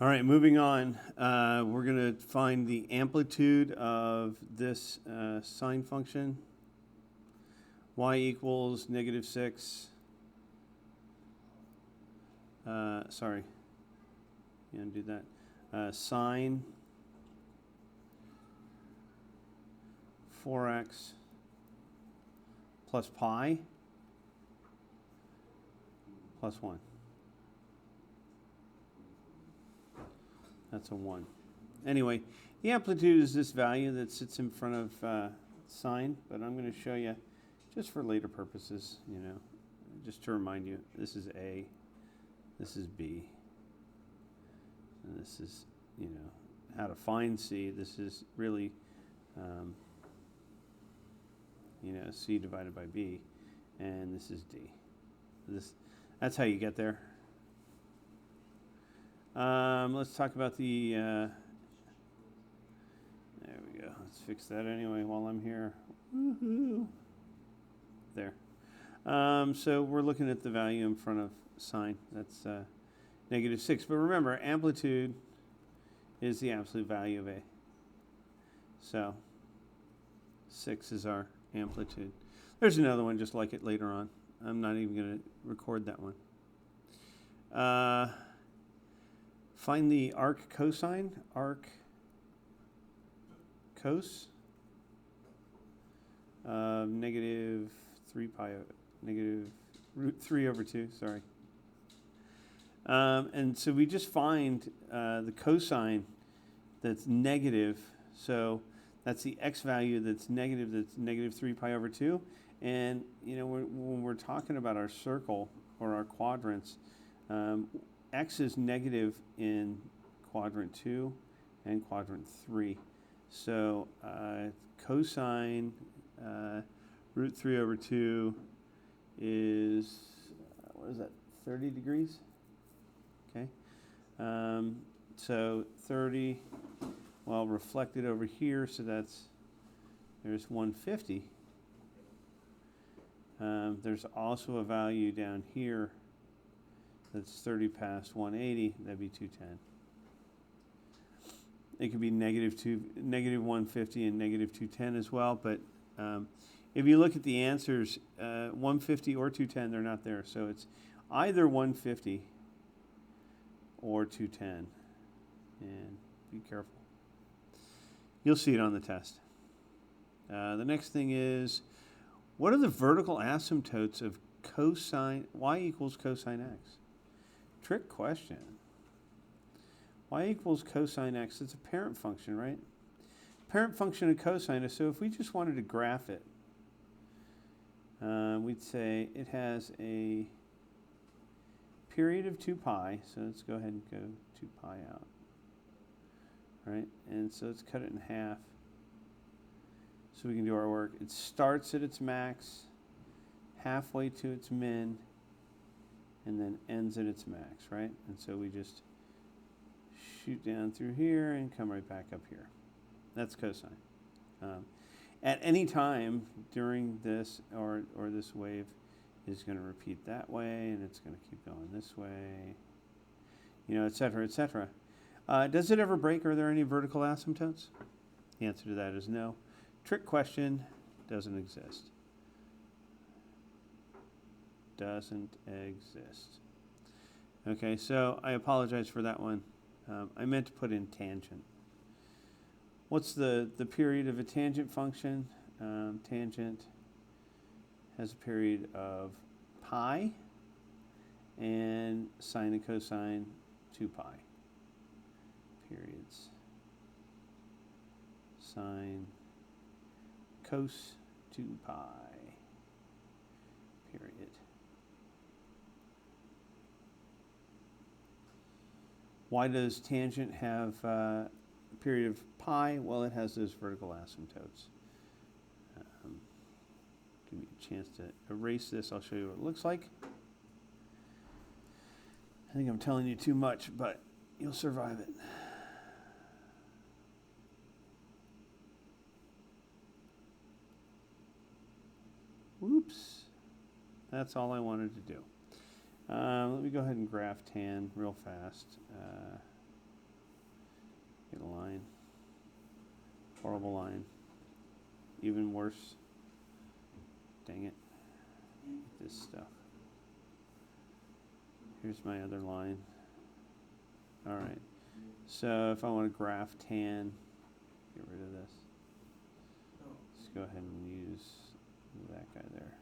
All right, moving on. We're going to find the amplitude of this sine function. Y equals -6. Sorry, you undo that. Sine 4x plus pi plus 1. That's a 1. Anyway, the amplitude is this value that sits in front of sine, but I'm going to show you just for later purposes, just to remind you, this is A, this is B, and this is, how to find C. This is really, C divided by B, and this is D. That's how you get there. Let's talk about the, there we go. Let's fix that anyway while I'm here. Woohoo! There. So we're looking at the value in front of sine. That's -6. But remember, amplitude is the absolute value of A. So 6 is our amplitude. There's another one just like it later on. I'm not even going to record that one. Find the arc cosine. Arc cos of -3 pi, -√3/2, sorry. And so we just find the cosine that's negative. So that's the x value that's negative, that's -3 pi/2. And, when we're talking about our circle or our quadrants, x is negative in quadrant 2 and quadrant 3. So cosine √3/2 is, what is that, 30 degrees? Okay. So 30, well, reflected over here, so there's 150. There's also a value down here that's 30 past 180, that'd be 210. It could be -150 and -210 as well, but if you look at the answers, 150 or 210, they're not there. So it's either 150 or 210. And be careful. You'll see it on the test. The next thing is, what are the vertical asymptotes of cosine, y equals cosine x? Trick question. Y equals cosine x, it's a parent function, right? Parent function of cosine, so if we just wanted to graph it, we'd say it has a period of 2 pi, so let's go ahead and go 2 pi out, right? And so let's cut it in half so we can do our work. It starts at its max, halfway to its min, and then ends at its max, right? And so we just shoot down through here and come right back up here. That's cosine. At any time during this or this wave is going to repeat that way, and it's going to keep going this way, et cetera, et cetera. Does it ever break? Are there any vertical asymptotes? The answer to that is no. Trick question, doesn't exist. Doesn't exist. Okay, so I apologize for that one. I meant to put in tangent. What's the period of a tangent function? Tangent has a period of pi, and sine and cosine 2 pi. Periods. Sine, cos 2 pi. Period. Why does tangent have a period of pi? Well, it has those vertical asymptotes. Give me a chance to erase this. I'll show you what it looks like. I think I'm telling you too much, but you'll survive it. Whoops. That's all I wanted to do. Let me go ahead and graph tan real fast. Get a line. Horrible line. Even worse. Dang it. This stuff. Here's my other line. All right. So if I want to graph tan, get rid of this. Let's go ahead and use that guy there.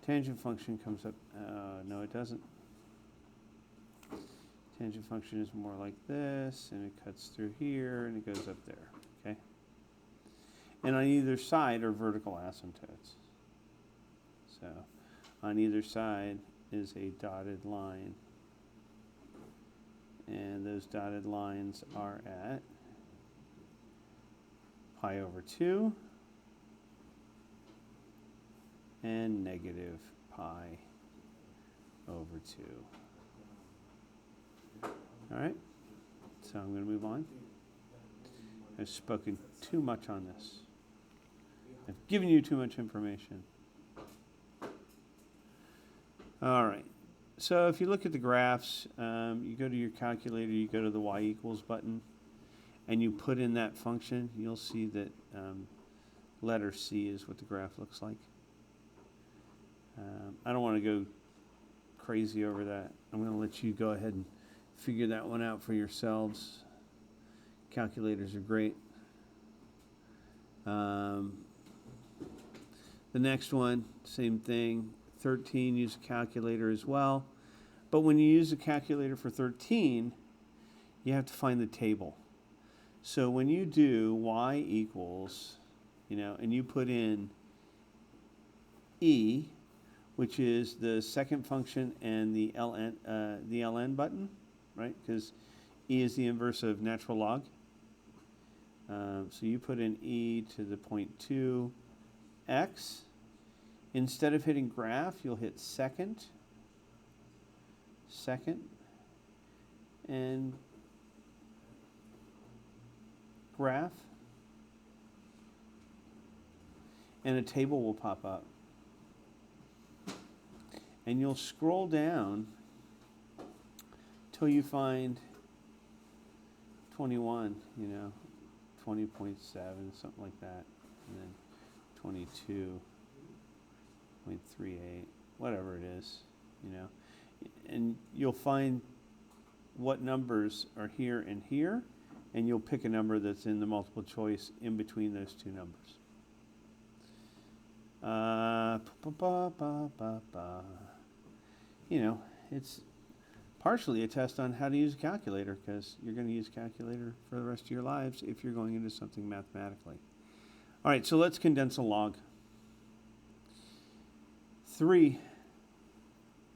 Tangent function comes up. No, it doesn't. Tangent function is more like this, and it cuts through here, and it goes up there. Okay. And on either side are vertical asymptotes. So on either side is a dotted line. And those dotted lines are at pi over 2 and negative pi over 2. All right, so I'm going to move on. I've spoken too much on this. I've given you too much information. All right. So if you look at the graphs, you go to your calculator, you go to the y equals button, and you put in that function, you'll see that letter C is what the graph looks like. I don't want to go crazy over that. I'm going to let you go ahead and figure that one out for yourselves. Calculators are great. The next one, same thing. 13, use a calculator as well. But when you use a calculator for 13, you have to find the table. So when you do y equals, and you put in e, which is the second function and the ln button, right? Because e is the inverse of natural log. So you put in e to the 0.2 x. Instead of hitting graph, you'll hit second, and graph, and a table will pop up. And you'll scroll down till you find 21, 20.7, something like that, and then 22.38, whatever it is, and you'll find what numbers are here and here, and you'll pick a number that's in the multiple choice in between those two numbers. It's partially a test on how to use a calculator, because you're going to use a calculator for the rest of your lives if you're going into something mathematically. All right, so let's condense a log. 3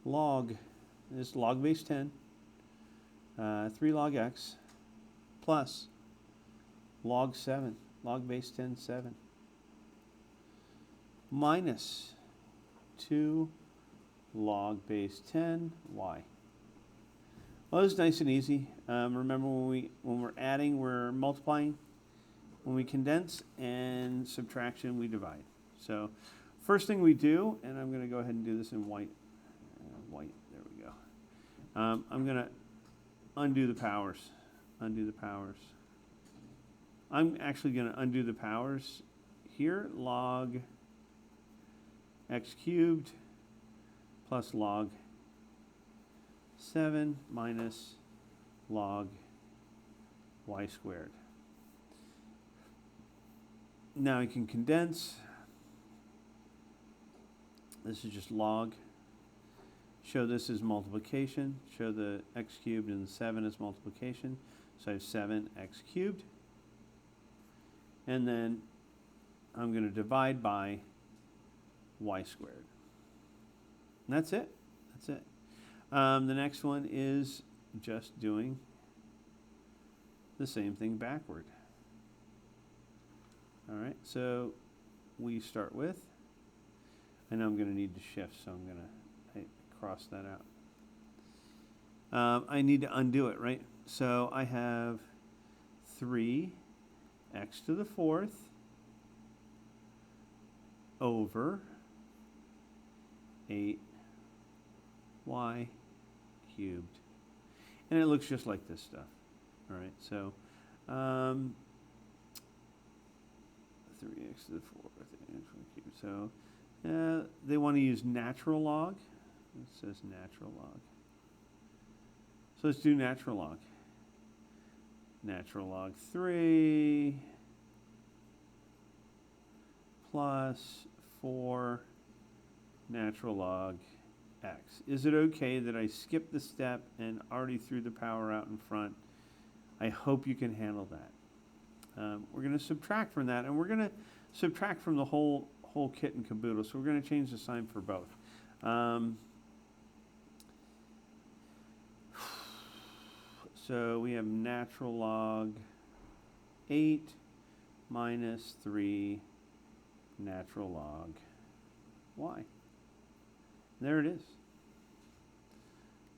log is log base 10, 3 log x plus log 7, log base 10, 7, minus 2 log base 10 y. Well, this is nice and easy. Remember, when we're adding, we're multiplying. When we condense and subtraction, we divide. So first thing we do, and I'm going to go ahead and do this in white. There we go. I'm going to undo the powers. I'm actually going to undo the powers here. Log x cubed plus log 7 minus log y squared. Now I can condense. This is just log. Show this as multiplication. Show the x cubed and the 7 as multiplication. So I have 7x cubed. And then I'm going to divide by y squared. And that's it. The next one is just doing the same thing backward. All right, so we start with, I know I'm going to need to shift, so I'm going to cross that out. I need to undo it, right? So I have 3x to the 4th over 8y cubed. And it looks just like this stuff. All right, so 3x to the 4th cubed. So they want to use natural log. It says natural log. So let's do natural log. Natural log 3 plus 4 natural log x. Is it okay that I skip the step and already threw the power out in front? I hope you can handle that. We're going to subtract from that, and we're going to subtract from the whole kit and caboodle. So we're going to change the sign for both. So we have natural log 8 minus 3 natural log y. There it is.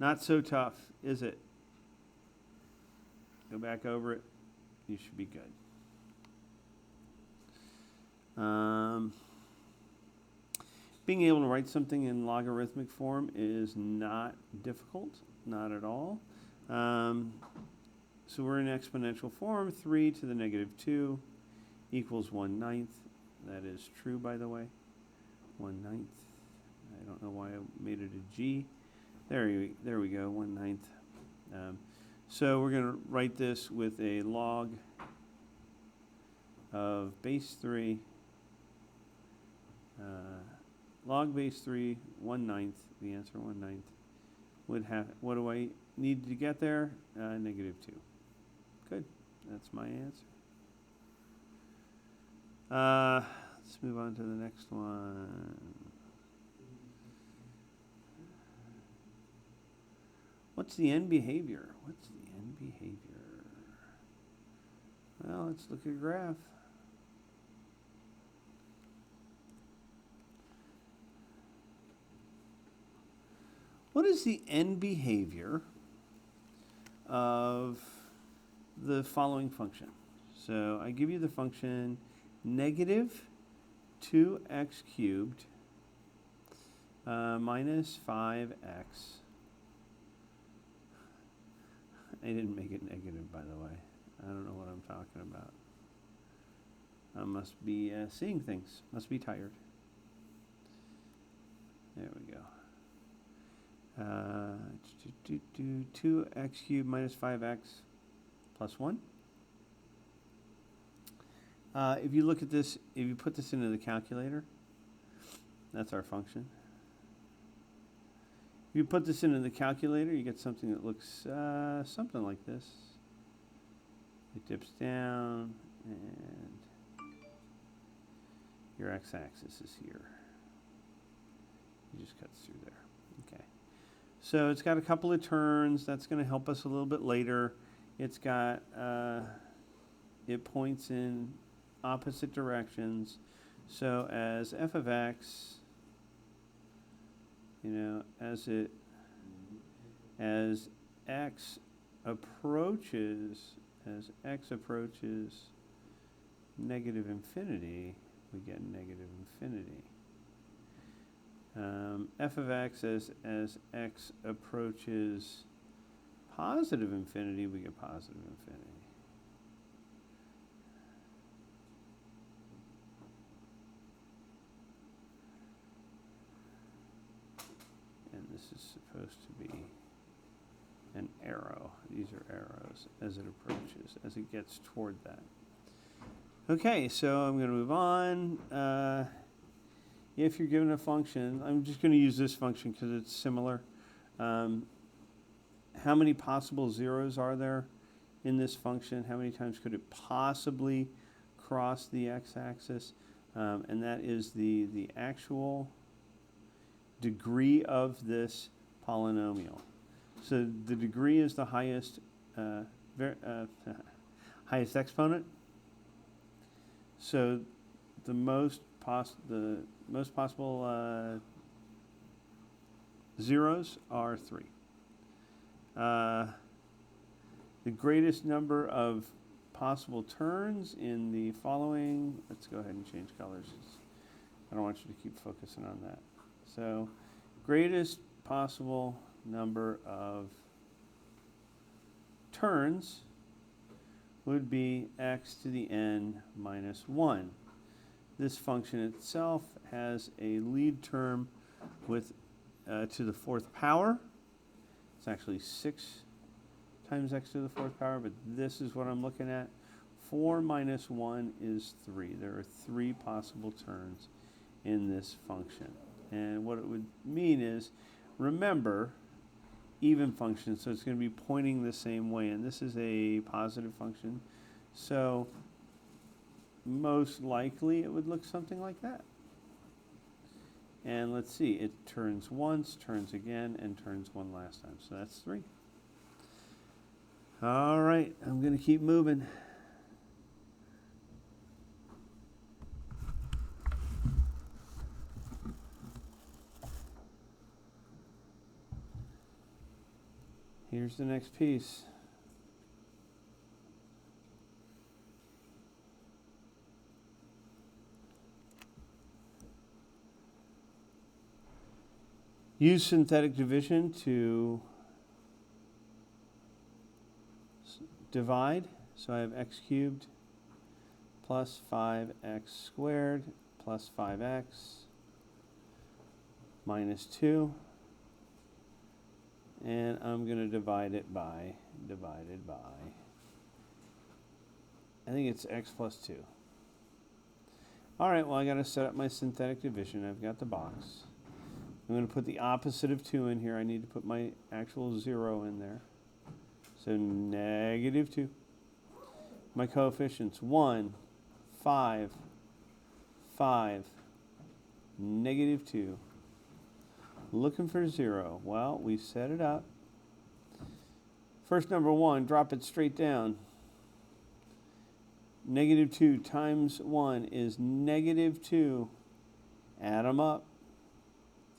Not so tough, is it? Go back over it. You should be good. Being able to write something in logarithmic form is not difficult, not at all. So we're in exponential form. 3 to the negative 2 equals 1/9. That is true, by the way. 1/9. I don't know why I made it a G. There we go, 1/9. So we're going to write this with a log of base 3. Log base 3, 1/9. The answer 1/9 would have, what do I need to get there? Negative 2. Good. That's my answer. Let's move on to the next one. What's the end behavior? What's the end behavior? Well, let's look at a graph. What is the end behavior of the following function? So I give you the function negative 2x cubed minus 5x. I didn't make it negative, by the way. I don't know what I'm talking about. I must be seeing things. Must be tired. There we go. 2x cubed minus 5x plus 1. If you look at this, if you put this into the calculator, that's our function. If you put this into the calculator, you get something that looks something like this. It dips down, and your x-axis is here. It just cuts through there. Okay. So it's got a couple of turns. That's going to help us a little bit later. It's got, it points in opposite directions. So as f of x, as x approaches negative infinity, we get negative infinity. F of x as x approaches positive infinity, we get positive infinity. And this is supposed to be an arrow. These are arrows as it approaches, as it gets toward that. Okay, so I'm going to move on. If you're given a function, I'm just going to use this function because it's similar. How many possible zeros are there in this function? How many times could it possibly cross the x-axis? And that is the actual degree of this polynomial. So the degree is the highest highest exponent. So the most possible zeros are 3. The greatest number of possible turns in the following, let's go ahead and change colors. I don't want you to keep focusing on that. So greatest possible number of turns would be x to the n minus 1. This function itself has a lead term with to the 4th power. It's actually 6 times x to the 4th power, but this is what I'm looking at. 4 minus 1 is 3. There are 3 possible terms in this function. And what it would mean is, remember, even function, so it's going to be pointing the same way. And this is a positive function. So most likely it would look something like that. And let's see, it turns once, turns again, and turns one last time. So that's 3. All right, I'm going to keep moving. Here's the next piece. Use synthetic division to divide. So I have x cubed plus 5x squared plus 5x minus 2. And I'm going to divide it by, divided by, I think it's x plus 2. All right, well, I got to set up my synthetic division. I've got the box. I'm going to put the opposite of 2 in here. I need to put my actual 0 in there. So negative 2. My coefficients, 1, 5, 5, negative 2. Looking for 0. Well, we set it up. First number 1, drop it straight down. Negative 2 times 1 is negative 2. Add them up.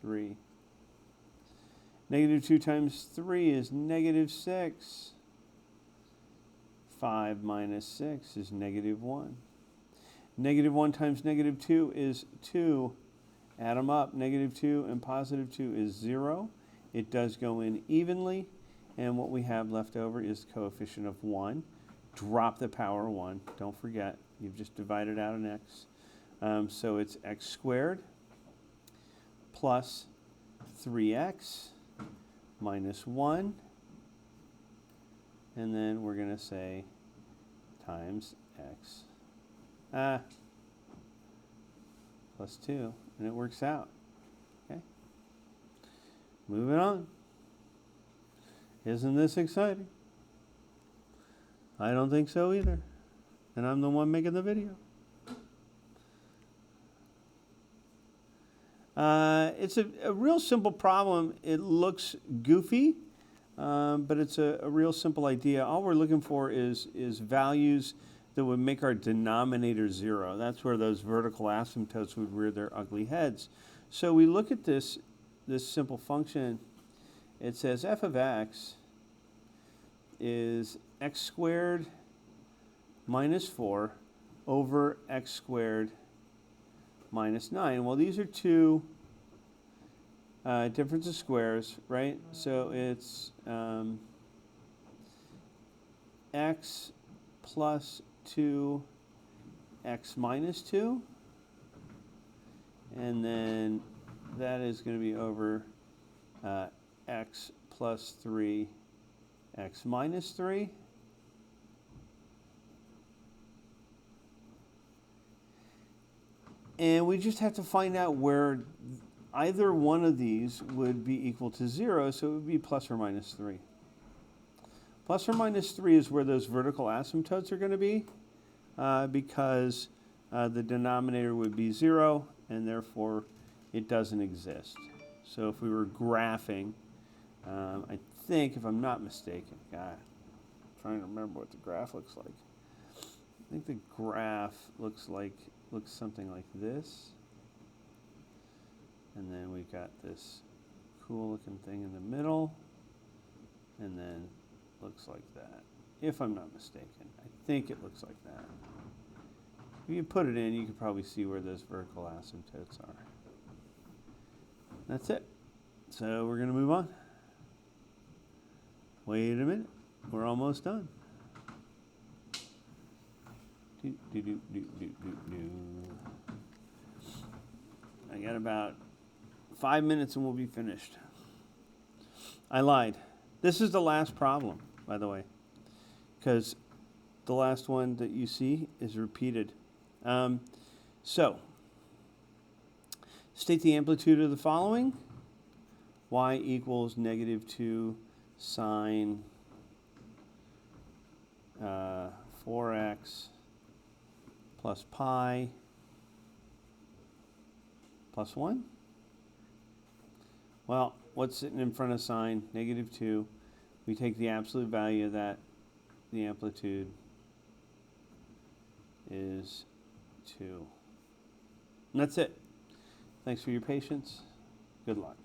3. Negative 2 times 3 is negative 6. 5 minus 6 is negative 1. Negative 1 times negative 2 is 2. Add them up. Negative 2 and positive 2 is 0. It does go in evenly. And what we have left over is coefficient of 1. Drop the power 1. Don't forget, you've just divided out an x. So it's x squared plus 3x minus 1. And then we're going to say times x plus 2. And it works out. Okay. Moving on. Isn't this exciting? I don't think so either. And I'm the one making the video. It's a real simple problem. It looks goofy, but it's a real simple idea. All we're looking for is values that would make our denominator 0. That's where those vertical asymptotes would rear their ugly heads. So we look at this simple function. It says f of x is x squared minus 4 over x squared minus 9. Well, these are two difference of squares, right? So it's x plus 2, x minus 2. And then that is going to be over x plus 3, x minus 3. And we just have to find out where either one of these would be equal to 0, so it would be plus or minus 3. Plus or minus 3 is where those vertical asymptotes are going to be, because the denominator would be 0, and therefore it doesn't exist. So if we were graphing, I think, if I'm not mistaken, God, I'm trying to remember what the graph looks like. I think the graph looks something like this. And then we've got this cool looking thing in the middle. And then looks like that. If I'm not mistaken. I think it looks like that. If you put it in, you can probably see where those vertical asymptotes are. That's it. So we're going to move on. Wait a minute. We're almost done. I got about 5 minutes and we'll be finished. I lied. This is the last problem, by the way, because the last one that you see is repeated. So, state the amplitude of the following. Y equals -2 sine 4x plus pi plus 1. Well, what's sitting in front of sine? -2. We take the absolute value of that. The amplitude is 2. And that's it. Thanks for your patience. Good luck.